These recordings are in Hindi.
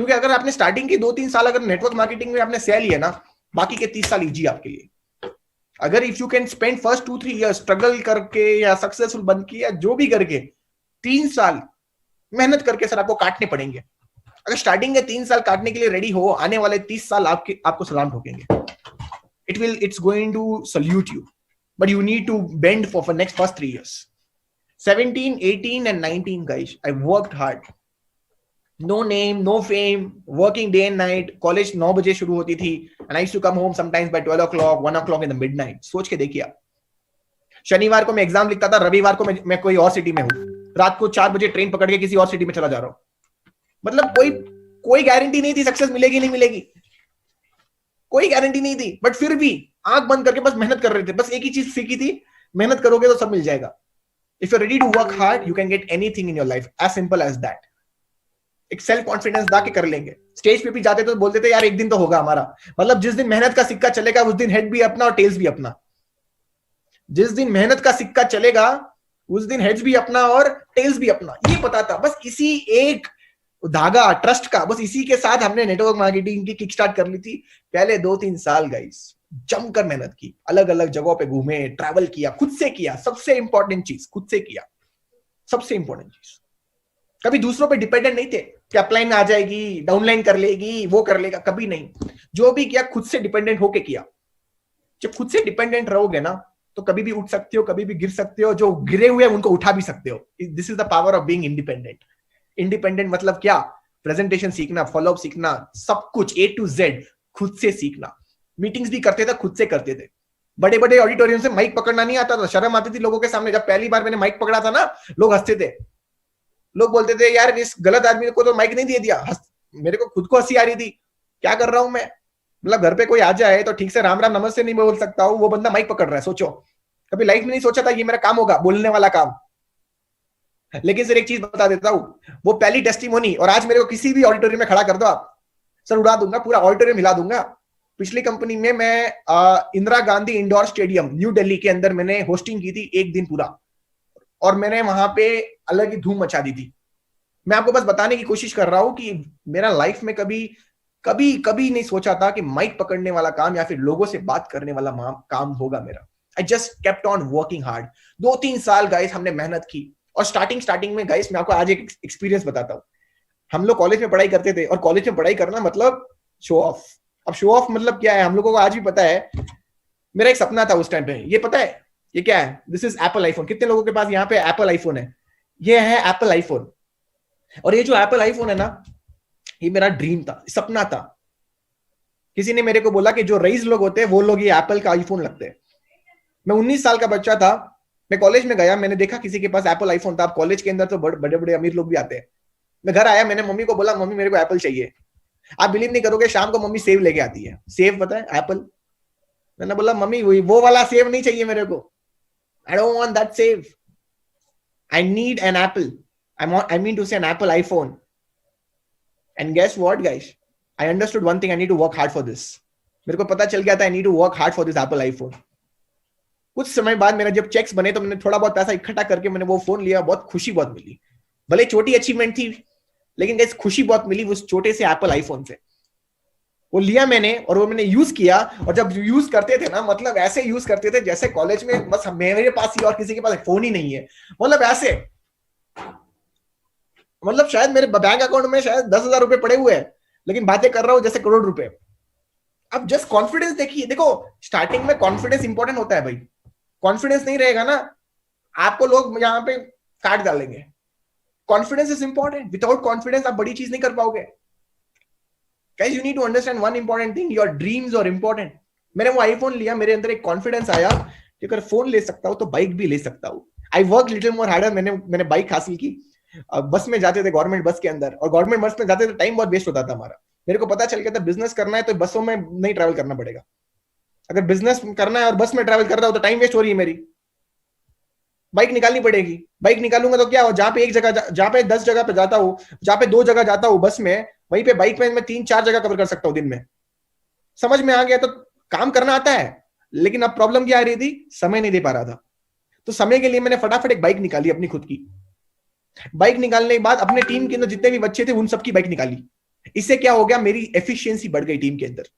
क्योंकि अगर आपने स्टार्टिंग के 2-3 साल अगर नेटवर्क मार्केटिंग में आपने सह लिया ना, बाकी के 30 साल इजी आपके लिए। अगर if you can spend first 2-3 years struggle करके या सक्सेसफुल बन के या जो भी करके 3 साल मेहनत करके सर आपको काटने पड़ेंगे। अगर स्टार्टिंग के 3 साल काटने के लिए रेडी हो, आने वाले 30 साल आपको सलाम ठोकेंगे। it's going to salute you, but you need to bend for next first 3 years. 17, 18 and 19 guys, I worked hard. No name, no fame, working day and night. College 9 बजे शुरू होती थी and I used to come home sometimes by 12 o'clock, 1 o'clock in the midnight. सोच के देखिए आप, शनिवार को मैं एग्जाम लिखता था, रविवार को मैं कोई और सिटी में हूँ, रात को 4 बजे ट्रेन पकड़ के किसी और सिटी में चला जा रहा हूँ। मतलब कोई गारंटी नहीं थी सक्सेस मिलेगी नहीं मिलेगी, कोई गारंटी नहीं थी, बट फिर भी आंख बंद करके बस मेहनत कर रहे थे। बस एक ही चीज सीखी थी, मेहनत करोगे तो सब मिल जाएगा। If you are ready to work hard you can get anything in your life, as simple as that. एक सेल्फ कॉन्फिडेंस दा के कर लेंगे। स्टेज पे भी जाते तो बोलते थे यार एक दिन तो होगा हमारा, मतलब जिस दिन मेहनत का सिक्का चलेगा उस दिन हेड भी अपना और टेल्स भी अपना। जिस दिन मेहनत का सिक्का चलेगा उस दिन हेड्स भी अपना और टेल्स भी अपना, ये पता था। बस इसी एक धागा ट्रस्ट का, बस इसी के साथ हमने नेटवर्क मार्केटिंग की किक स्टार्ट कर ली थी। पहले 2-3 साल गाइस जमकर मेहनत की, अलग अलग जगहों पे घूमे, ट्रैवल किया, खुद से किया। सबसे इंपॉर्टेंट चीज खुद से किया, सबसे इंपॉर्टेंट चीज। कभी दूसरों पे डिपेंडेंट नहीं थे कि अपलाइन आ जाएगी, डाउनलाइन कर लेगी, वो कर लेगा, कभी नहीं। जो भी किया खुद से डिपेंडेंट होके किया। जब खुद से डिपेंडेंट रहोगे ना तो कभी भी उठ सकते हो, कभी भी गिर सकते हो, जो गिरे हुए उनको उठा भी सकते हो। This is the power of being independent. Independent मतलब क्या? प्रेजेंटेशन सीखना, फॉलोअप सीखना, सब कुछ A to Z खुद से सीखना। मीटिंग्स भी करते थे, खुद से करते थे। बड़े बड़े ऑडिटोरियम से माइक पकड़ना नहीं आता था, शर्म आती थी लोगों के सामने। जब पहली बार मैंने माइक पकड़ा था ना, लोग हंसते थे। लोग बोलते थे यार इस गलत आदमी को तो माइक नहीं दे दिया। मेरे को खुद को हंसी आ रही थी, क्या कर रहा हूं मैं? मतलब घर पे कोई आ जाए तो ठीक से राम राम नमस्ते नहीं बोल सकता हूँ, वो बंदा माइक पकड़ रहा है। सोचो, कभी लाइफ में नहीं सोचा था ये मेरा काम होगा, बोलने वाला काम। लेकिन सर एक चीज बता देता हूं, वो पहली टेस्टिमोनी, और आज मेरे को किसी भी ऑडिटोरियम में खड़ा कर दो आप, सर उड़ा दूंगा, पूरा ऑडिटोरियम हिला दूंगा। पिछली कंपनी में मैं Indira Gandhi indoor stadium new Delhi के अंदर मैंने होस्टिंग की थी 1 दिन पूरा, और मैंने वहां पे अलग ही धूम मचा दी थी। मैं आपको बस बताने की कोशिश कर रहा हूं कि मेरा लाइफ में कभी कभी कभी नहीं सोचा था कि माइक पकड़ने वाला काम या फिर लोगों से बात करने वाला काम होगा मेरा। I just kept on working hard. 2-3 साल गाइस हमने मेहनत की। और स्टार्टिंग में गाइस मैं आपको आज एक एक्सपीरियंस बताता हूं। हम लोग कॉलेज में पढ़ाई करते थे, और कॉलेज में पढ़ाई करना मतलब शो ऑफ। अब शो ऑफ मतलब क्या है हम लोगों को आज भी पता है। मेरा एक सपना था उस टाइम पे, ये पता है ये क्या है? This is Apple iPhone. कितने लोगों के पास यहाँ पे एप्पल आईफोन है? ये है एप्पल आईफोन। और ये जो एप्पल आईफोन है ना, ये मेरा ड्रीम था, सपना था। किसी ने मेरे को बोला कि जो रईस लोग होते हैं वो लोग ये एप्पल का आईफोन लगते हैं। मैं 19 साल का बच्चा था, मैं कॉलेज में गया, मैंने देखा किसी के पास एप्पल आईफोन था। कॉलेज के अंदर तो बड़े बड़े अमीर लोग भी आते हैं। मैं घर आया, मैंने मम्मी को बोला मम्मी मेरे को एप्पल चाहिए। आप बिलीव नहीं करोगे, शाम को मम्मी सेव लेके आती है। सेव पता है? एप्पल। मैंने बोला मम्मी वो वाला सेव नहीं चाहिए मेरे को, I don't want that save, I need an Apple, I mean to say an Apple iPhone. And guess what guys, I understood one thing, I need to work hard for this. मेरे को पता चल गया था I need to work hard for this Apple iPhone. कुछ समय बाद मेरा जब चेक्स बने तो मैंने थोड़ा बहुत पैसा इकट्ठा करके मैंने वो फोन लिया। बहुत खुशी बहुत मिली, भले छोटी अचीवमेंट थी लेकिन गाइस खुशी बहुत मिली उस छोटे से एप्पल आईफोन से। वो लिया मैंने और वो मैंने यूज किया। और जब यूज करते थे ना, मतलब ऐसे यूज करते थे जैसे कॉलेज में बस मेरे पास ही और किसी के पास फोन ही नहीं है। मतलब ऐसे, मतलब शायद मेरे बैंक अकाउंट में शायद 10,000 रुपए पड़े हुए हैं, लेकिन बातें कर रहा हूं जैसे करोड़ रुपए। अब जस्ट कॉन्फिडेंस देखिए। देखो स्टार्टिंग में कॉन्फिडेंस इंपॉर्टेंट होता है भाई। कॉन्फिडेंस नहीं रहेगा ना, आपको लोग यहाँ पे काट डालेंगे। Confidence is important. Without confidence आप बड़ी चीज नहीं कर पाओगे। Guys you need to understand one important thing, your dreams are important. मैंने वो आईफोन लिया, मेरे अंदर एक कॉन्फिडेंस आया कि अगर फोन ले सकता हूं तो बाइक भी ले सकता हूं। I work little more harder. मैंने बाइक हासिल की। बस में जाते थे, गवर्नमेंट बस के अंदर, और गवर्नमेंट बस में जाते थे टाइम बहुत वेस्ट होता था हमारा। मेरे को पता चल गया था बिजनेस करना है तो बसों में नहीं ट्रैवल करना पड़ेगा। अगर बिजनेस करना है और बस में ट्रैवल कर रहा हूं तो टाइम वेस्ट हो रही है मेरी, बाइक निकालनी पड़ेगी। बाइक निकालूंगा तो क्या हो, जहां पे 10 जगह पे जाता हूँ, जहां पे 2 जगह जाता हूँ बस में, वहीं पे बाइक में मैं 3-4 जगह कवर कर सकता हूँ दिन में। समझ में आ गया? तो काम करना आता है, लेकिन अब प्रॉब्लम क्या आ रही थी, समय नहीं दे पा रहा था। तो समय के लिए मैंने फटाफट एक बाइक निकाली अपनी खुद की। बाइक निकालने के बाद अपने टीम के अंदर जितने भी बच्चे थे उन सबकी बाइक निकाली। इससे क्या हो गया, मेरी एफिशिएंसी बढ़ गई टीम के अंदर,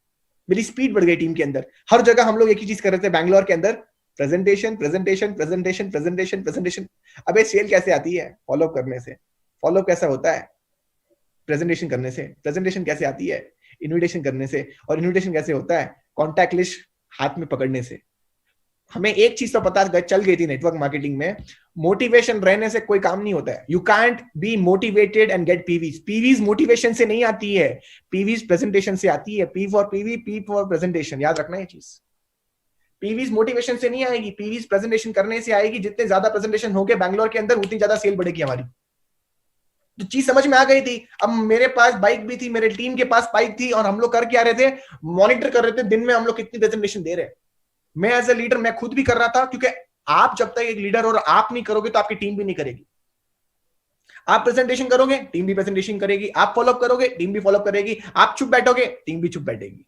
मेरी स्पीड बढ़ गई टीम के अंदर। हर जगह हम लोग एक ही चीज कर रहे थे बैंगलोर के अंदर, presentation presentation presentation presentation presentation. अबे सेल कैसे आती है? फॉलो करने से। फॉलो कैसा होता है? प्रेजेंटेशन करने से। प्रेजेंटेशन कैसे आती है? इन्विटेशन करने से। और इन्विटेशन कैसे होता है? कॉन्टैक्ट लिस्ट हाथ में पकड़ने से। हमें एक चीज तो पता चल गई थी नेटवर्क मार्केटिंग में, मोटिवेशन रहने से कोई काम नहीं होता है। You can't be motivated and get PVs. PVs motivation से नहीं आती है, पीवीज प्रेजेंटेशन से आती है। P for PV, P for presentation, याद रखना ये चीज। पीवीज मोटिवेशन से नहीं आएगी, पीवीज प्रेजेंटेशन करने से आएगी। जितने ज्यादा प्रेजेंटेशन होंगे बैंगलोर के अंदर, उतनी ज्यादा सेल बढ़ेगी हमारी। तो चीज समझ में आ गई थी। अब मेरे पास बाइक भी थी, मेरे टीम के पास बाइक थी, और हम लोग कर क्या रहे थे, मॉनिटर कर रहे थे दिन में हम लोग कितनी प्रेजेंटेशन दे रहे हैं। मैं एज ए लीडर मैं खुद भी कर रहा था, क्योंकि आप जब तक एक लीडर और आप नहीं करोगे तो आपकी टीम भी नहीं करेगी। आप प्रेजेंटेशन करोगे, टीम भी प्रेजेंटेशन करेगी। आप फॉलोअप करोगे, टीम भी फॉलोअप करेगी। आप चुप बैठोगे, टीम भी चुप बैठेगी।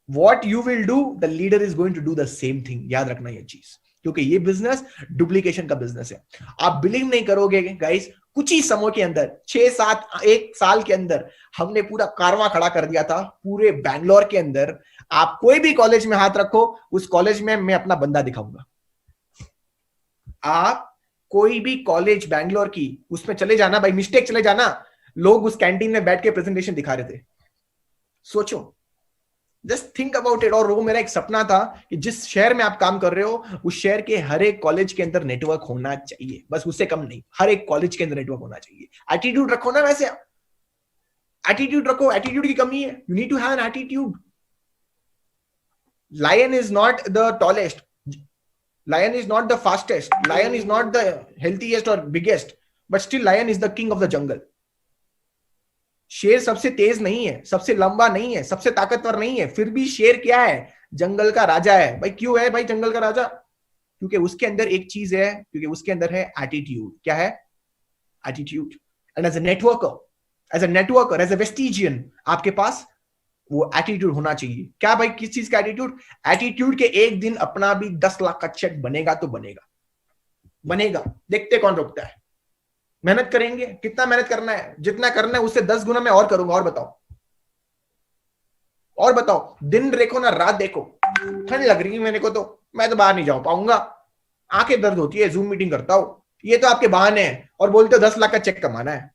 What you will do, the leader is going to do the same thing. याद रखना ये चीज, क्योंकि ये बिजनेस डुप्लीकेशन का बिजनेस है। आप बिलीव नहीं करोगे गाइस, कुछ ही समय के अंदर 6-7 1 साल के अंदर हमने पूरा कारवां खड़ा कर दिया था पूरे बैंगलोर के अंदर। आप कोई भी कॉलेज में हाथ रखो, उस कॉलेज में मैं अपना बंदा दिखाऊंगा। आप कोई भी कॉलेज बैंगलोर की उसमें चले जाना, भाई मिस्टेक चले जाना, लोग उस कैंटीन में बैठ के प्रेजेंटेशन दिखा रहे थे। सोचो, जस्ट थिंक अबाउट इट। और वो मेरा एक सपना था कि जिस शहर में आप काम कर रहे हो, उस शहर के हर एक कॉलेज के अंदर नेटवर्क होना चाहिए, बस उससे कम नहीं, हर एक कॉलेज के अंदर नेटवर्क होना चाहिए। एटीट्यूड रखो ना, वैसे एटीट्यूड रखो। एटीट्यूड की कमी है, you need to have an attitude. Lion is not the tallest, lion is not the fastest, lion is not the healthiest और biggest, but still lion is the king of the jungle. शेर सबसे तेज नहीं है, सबसे लंबा नहीं है, सबसे ताकतवर नहीं है, फिर भी शेर क्या है, जंगल का राजा है। भाई क्यों है भाई जंगल का राजा? क्योंकि उसके अंदर एक चीज है, क्योंकि उसके अंदर है एटीट्यूड। क्या है? Attitude. And as a networker, as a Vestigian, आपके पास वो एटीट्यूड होना चाहिए। क्या भाई, किस चीज का एटीट्यूड? एटीट्यूड के एक दिन अपना भी 10 लाख का चेक बनेगा तो बनेगा, बनेगा। देखते कौन रुकता है। मेहनत करेंगे, कितना मेहनत करना है, जितना करना है उससे 10 गुना मैं और करूंगा। और बताओ, और बताओ, दिन देखो ना रात देखो। ठंड लग रही है मेरे को, तो मैं तो बाहर नहीं जा पाऊंगा, आंखें दर्द होती है, जूम मीटिंग करता हूं। ये तो आपके बहाने हैं, और बोलते हो 10 लाख का चेक कमाना है।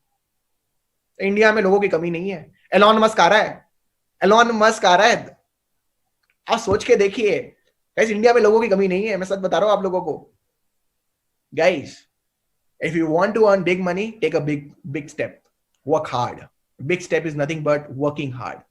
इंडिया में लोगों की कमी नहीं है। एलॉन मस्क आ रहा है, एलॉन मस्क आ रहा है। आप सोच के देखिए गाइस, इंडिया में लोगों की कमी नहीं है, मैं सच बता रहा हूं आप लोगों को। Guys, if you want to earn big money, take a big step. Work hard. Big step is nothing but working hard.